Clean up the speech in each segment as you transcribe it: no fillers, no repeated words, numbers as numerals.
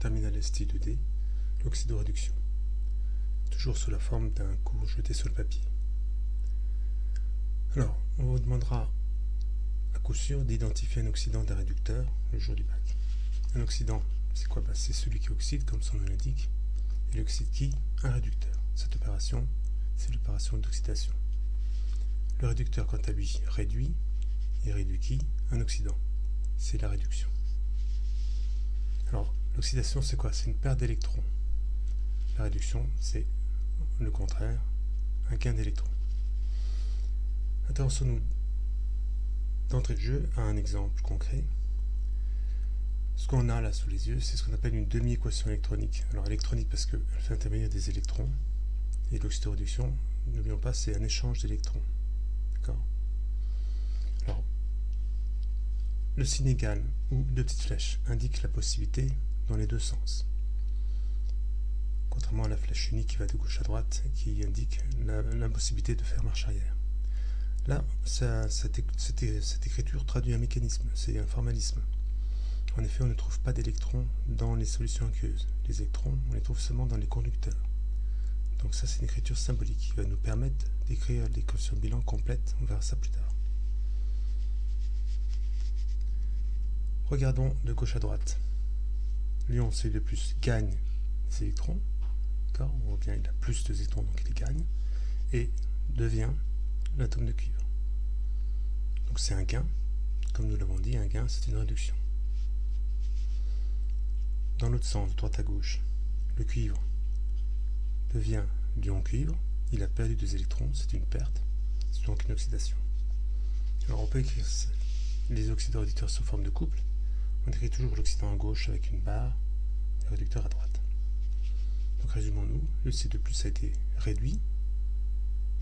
terminale STI2D, l'oxydoréduction, toujours sous la forme d'un cours jeté sur le papier. Alors, on vous demandera à coup sûr d'identifier un oxydant d'un réducteur le jour du bac. Un oxydant, c'est quoi? C'est celui qui oxyde, comme son nom l'indique, et il oxyde qui? Un réducteur. Cette opération, c'est l'opération d'oxydation. Le réducteur, quant à lui, réduit, et réduit qui? Un oxydant. C'est la réduction. Alors, l'oxydation, c'est quoi? C'est une perte d'électrons. La réduction, c'est le contraire, un gain d'électrons. Intéressons-nous d'entrée de jeu à un exemple concret. Ce qu'on a là sous les yeux, c'est ce qu'on appelle une demi-équation électronique. Alors électronique parce qu'elle fait intervenir des électrons, et l'oxydoréduction, n'oublions pas, c'est un échange d'électrons. D'accord? Alors, le signe égal ou deux petites flèches indique la possibilité dans les deux sens. Contrairement à la flèche unique qui va de gauche à droite et qui indique l'impossibilité de faire marche arrière. Là, cette écriture traduit un mécanisme, c'est un formalisme. En effet, on ne trouve pas d'électrons dans les solutions aqueuses. Les électrons, on les trouve seulement dans les conducteurs. Donc ça, c'est une écriture symbolique qui va nous permettre d'écrire l'équation bilan complète. On verra ça plus tard. Regardons de gauche à droite. L'ion Cu2+, gagne des électrons. On voit bien qu'il a plus de électrons, donc il les gagne. Et devient l'atome de cuivre. Donc c'est un gain. Comme nous l'avons dit, un gain, c'est une réduction. Dans l'autre sens, de droite à gauche, le cuivre devient l'ion cuivre. Il a perdu des électrons, c'est une perte. C'est donc une oxydation. Alors on peut écrire les oxydoréducteurs sous forme de couple. On écrit toujours l'oxydant à gauche avec une barre, le réducteur à droite. Donc résumons-nous, le C2+ a été réduit,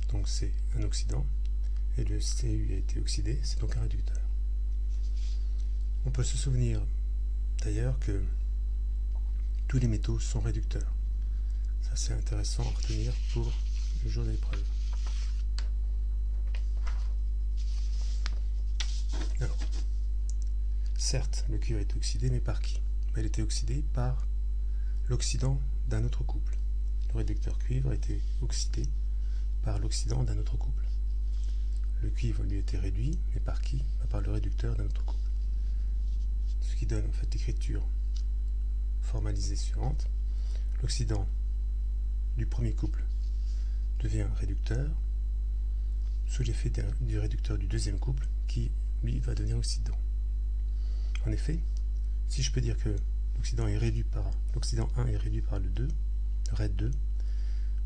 donc c'est un oxydant, et le Cu a été oxydé, c'est donc un réducteur. On peut se souvenir d'ailleurs que tous les métaux sont réducteurs. Ça c'est intéressant à retenir pour le jour de l'épreuve. Alors, certes, le cuivre est oxydé, mais par qui? Il était oxydé par l'oxydant d'un autre couple. Le réducteur cuivre a été oxydé par l'oxydant d'un autre couple. Le cuivre lui a été réduit, mais par qui? Par le réducteur d'un autre couple. Ce qui donne en fait l'écriture formalisée suivante. L'oxydant du premier couple devient réducteur sous l'effet du réducteur du deuxième couple qui, lui, va devenir oxydant. En effet, si je peux dire que l'oxydant 1 est réduit par le 2, le RED 2,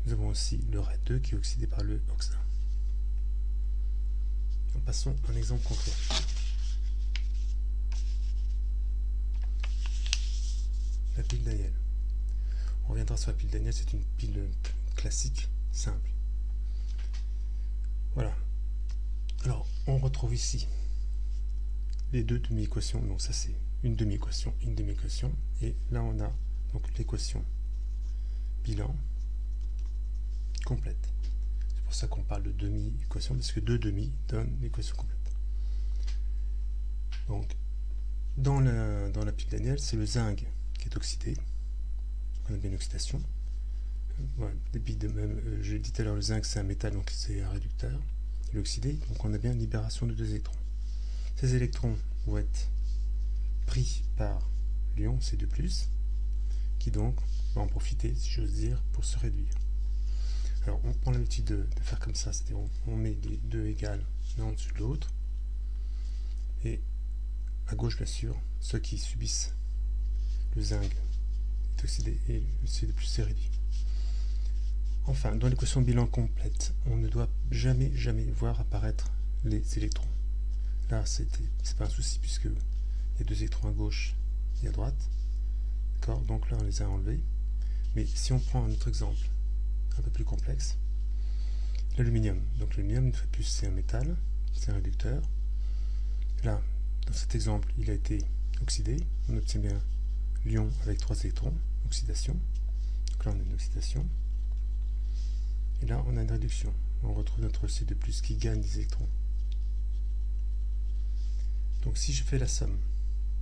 nous avons aussi le RED 2 qui est oxydé par le OX1. Passons à un exemple concret. La pile Daniel. On reviendra sur la pile Daniel, c'est une pile classique, simple. Voilà. Alors, on retrouve ici les deux demi-équations. Donc ça c'est une demi-équation, et là on a donc l'équation bilan complète. C'est pour ça qu'on parle de demi-équation, parce que deux demi donnent l'équation complète. Donc dans la pile Daniel, c'est le zinc qui est oxydé. On a bien une oxydation. Voilà, je l'ai dit tout à l'heure, le zinc c'est un métal, donc c'est un réducteur. Il est oxydé, donc on a bien une libération de 2 électrons. Ces électrons vont être pris par l'ion C2+, qui donc va en profiter, si j'ose dire, pour se réduire. Alors on prend l'habitude de faire comme ça, c'est-à-dire on met les deux égales l'un au-dessus de l'autre, et à gauche bien sûr, ceux qui subissent le zinc est oxydé et le C2+ est réduit. Enfin, dans l'équation bilan complète, on ne doit jamais voir apparaître les électrons. Là, c'est pas un souci puisque il y a 2 électrons à gauche et à droite. D'accord? Donc là, on les a enlevés. Mais si on prend un autre exemple un peu plus complexe, l'aluminium. Donc l'aluminium, une fois de plus, c'est un métal, c'est un réducteur. Là, dans cet exemple, il a été oxydé. On obtient bien l'ion avec 3 électrons, oxydation. Donc là, on a une oxydation. Et là, on a une réduction. On retrouve notre C2+ qui gagne des électrons. Donc si je fais la somme,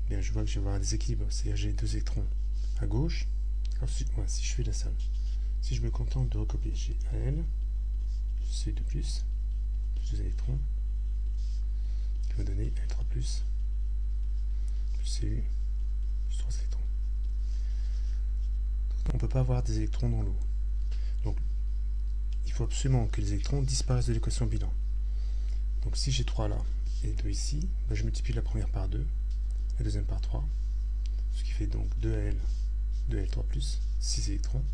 bien, je vois que je vais avoir un déséquilibre, c'est-à-dire j'ai 2 électrons à gauche. Alors, si je fais la somme, si je me contente de recopier, j'ai AL, C2+, plus 2 électrons, qui va donner L3+, plus Cu, plus 3 électrons. Donc, on ne peut pas avoir des électrons dans l'eau. Donc, il faut absolument que les électrons disparaissent de l'équation bilan. Donc, si j'ai 3 là et 2 ici, ben, je multiplie la première par 2, la deuxième par 3, ce qui fait donc 2Al, 2L3+, 6 électrons,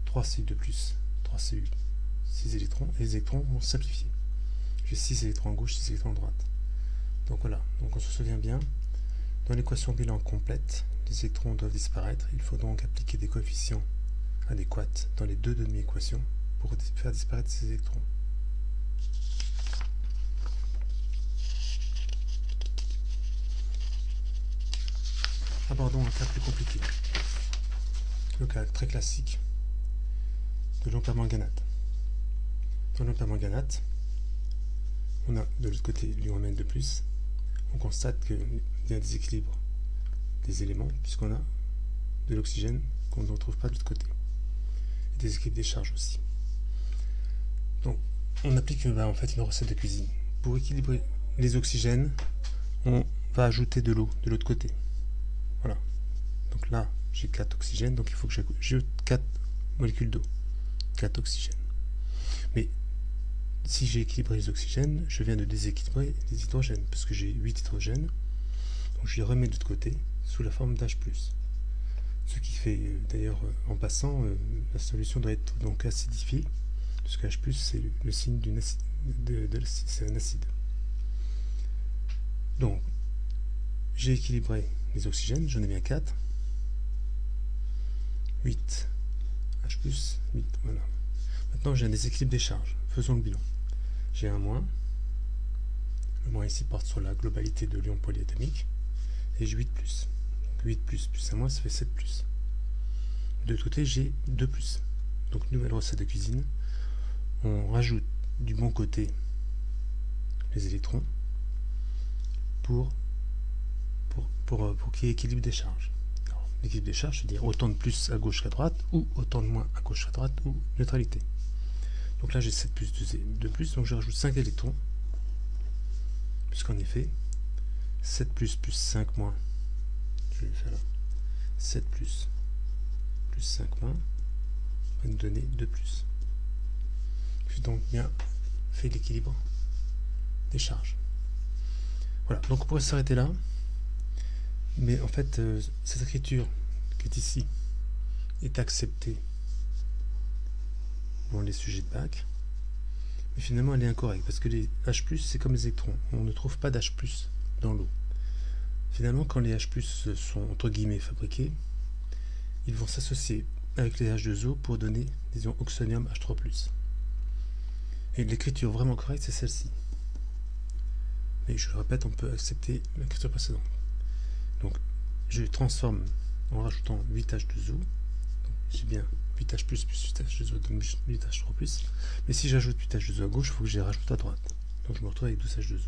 3Cu2+, 3Cu, 6 électrons, et les électrons vont simplifier. J'ai 6 électrons à gauche, 6 électrons à droite. Donc voilà, donc on se souvient bien, dans l'équation bilan complète, les électrons doivent disparaître, il faut donc appliquer des coefficients adéquats dans les deux demi-équations pour faire disparaître ces électrons. Abordons un cas plus compliqué, le cas très classique de l'ion permanganate. Dans l'ion permanganate, on a de l'autre côté l'ion Mn2+, on constate qu'il y a un déséquilibre des éléments puisqu'on a de l'oxygène qu'on ne retrouve pas de l'autre côté, et des équilibres des charges aussi. Donc on applique en fait une recette de cuisine. Pour équilibrer les oxygènes, on va ajouter de l'eau de l'autre côté. Voilà. Donc là, j'ai 4 oxygènes, donc il faut que j'ajoute 4 molécules d'eau. 4 oxygènes. Mais si j'ai équilibré les oxygènes, je viens de déséquilibrer les hydrogènes, parce que j'ai 8 hydrogènes. Donc je les remets de l'autre côté, sous la forme d'H+. Ce qui fait, d'ailleurs, en passant, la solution doit être donc acidifiée, parce que H+, c'est le signe d'une acide, c'est un acide. Donc, j'ai équilibré les oxygènes, j'en ai bien 4. 8 H+, 8, voilà. Maintenant, j'ai un déséquilibre des charges. Faisons le bilan. J'ai un moins. Le moins ici porte sur la globalité de l'ion polyatomique. Et j'ai 8+. Donc 8+, plus un moins, ça fait 7+. De l'autre côté, j'ai 2+. Donc, nouvelle recette de cuisine. On rajoute du bon côté les électrons pour qu'il y ait équilibre des charges. L'équilibre des charges, c'est-à-dire autant de plus à gauche qu'à droite, ou autant de moins à gauche qu'à droite, ou neutralité. Donc là, j'ai 7 plus 2 plus, donc je rajoute 5 électrons, puisqu'en effet, 7 plus 5 moins, je vais le faire là, 7 plus 5 moins, va nous donner 2 plus. J'ai donc bien fait l'équilibre des charges. Voilà, donc on pourrait s'arrêter là. Mais en fait, cette écriture qui est ici est acceptée pour les sujets de bac. Mais finalement, elle est incorrecte parce que les H+, c'est comme les électrons. On ne trouve pas d'H+ dans l'eau. Finalement, quand les H+ sont entre guillemets fabriqués, ils vont s'associer avec les H2O pour donner des ions oxonium H3+. Et l'écriture vraiment correcte, c'est celle-ci. Mais je le répète, on peut accepter l'écriture précédente. Donc, je transforme en rajoutant 8H2O. J'ai bien 8H+, plus 8H2O, donc 8H3+. Mais si j'ajoute 8H2O à gauche, il faut que j'y rajoute à droite. Donc, je me retrouve avec 12H2O.